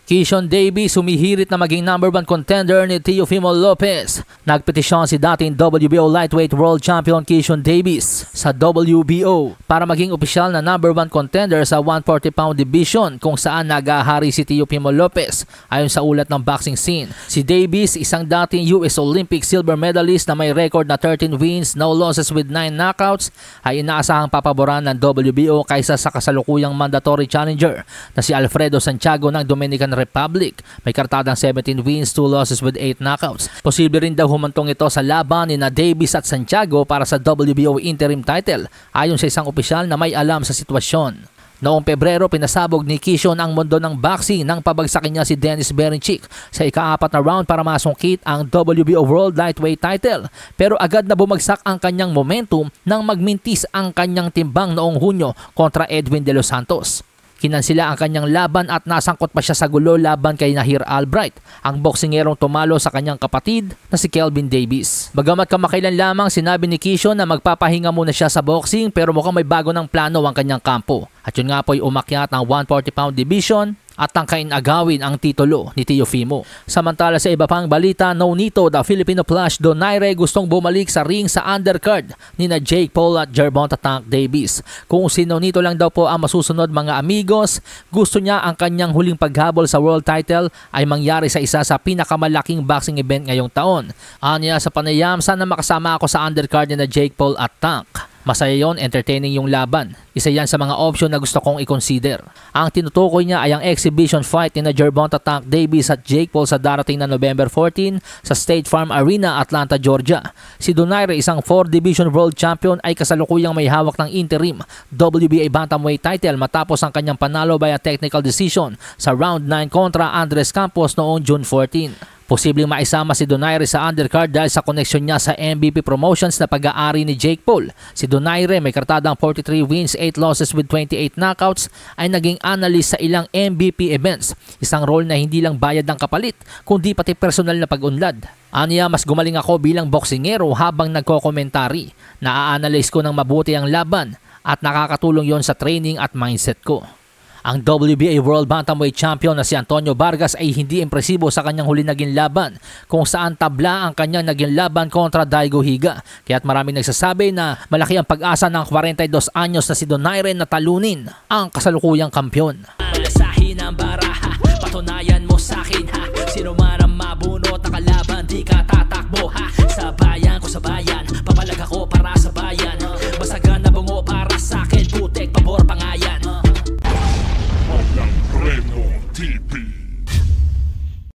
Keyshawn Davis humihirit na maging #1 contender ni Teofimo Lopez. Nagpetisyon si dating WBO Lightweight World Champion Keyshawn Davis sa WBO para maging opisyal na #1 contender sa 140-pound division kung saan nagahari si Teofimo Lopez. Ayon sa ulat ng boxing scene, si Davis, isang dating US Olympic silver medalist na may record na 13 wins, no losses with 9 knockouts, ay inaasahang papaboran ng WBO kaysa sa kasalukuyang mandatory challenger na si Alfredo Santiago ng Dominican Republic. May kartadang 17 wins, 2 losses with 8 knockouts. Posible rin daw humantong ito sa laban ni na Davis at Santiago para sa WBO interim title, ayon sa isang opisyal na may alam sa sitwasyon. Noong Pebrero, pinasabog ni Keyshawn ang mundo ng boxing nang pabagsakin niya si Dennis Berinchik sa ika-4 na round para masungkit ang WBO World Lightweight title. Pero agad na bumagsak ang kanyang momentum nang magmintis ang kanyang timbang noong Hunyo kontra Edwin De Los Santos. Kinansila ang kanyang laban at nasangkot pa siya sa gulo laban kay Nahir Albright, ang boksingerong tumalo sa kanyang kapatid na si Kelvin Davis. Bagamat kamakailan lamang sinabi ni Keyshawn na magpapahinga muna siya sa boxing, pero mukhang may bago ng plano ang kanyang kampo. At yun nga po ay umakyat ang 140-pound division at tangkain agawin ang titulo ni Teofimo. Samantala sa iba pang balita, Nonito, the Filipino Flash Donaire, gustong bumalik sa ring sa undercard ni na Jake Paul at Gervonta Tank Davis. Kung si Nonito lang daw po ang masusunod mga amigos, gusto niya ang kanyang huling paghabol sa world title ay mangyari sa isa sa pinakamalaking boxing event ngayong taon. Anya sa panayam, sana makasama ako sa undercard ni na Jake Paul at Tank. Masaya yon, entertaining yung laban. Isa yan sa mga option na gusto kong i-consider. Ang tinutukoy niya ay ang exhibition fight ni na Gervonta Tank Davis at Jake Paul sa darating na November 14 sa State Farm Arena, Atlanta, Georgia. Si Donaire, isang 4-division world champion, ay kasalukuyang may hawak ng interim WBA bantamweight title matapos ang kanyang panalo by a technical decision sa round 9 kontra Andres Campos noong June 14. Posibleng maisama si Donaire sa undercard dahil sa koneksyon niya sa MVP Promotions na pag-aari ni Jake Paul. Si Donaire, may kartadang 43 wins, 8 losses with 28 knockouts, ay naging analyst sa ilang MVP events. Isang role na hindi lang bayad ng kapalit, kundi pati personal na pag-unlad. Aniya, mas gumaling ako bilang boksingero habang nagko-komentary. Naa-analyze ko ng mabuti ang laban at nakakatulong yon sa training at mindset ko. Ang WBA World Bantamweight Champion na si Antonio Vargas ay hindi impresibo sa kanyang huli naging laban, kung saan tabla ang kanyang naging laban kontra Daigo Higa. Kaya't maraming nagsasabi na malaki ang pag-asa ng 42 anyos na si Donaire na talunin ang kasalukuyang kampyon. Malasahin ang baraha, patunayan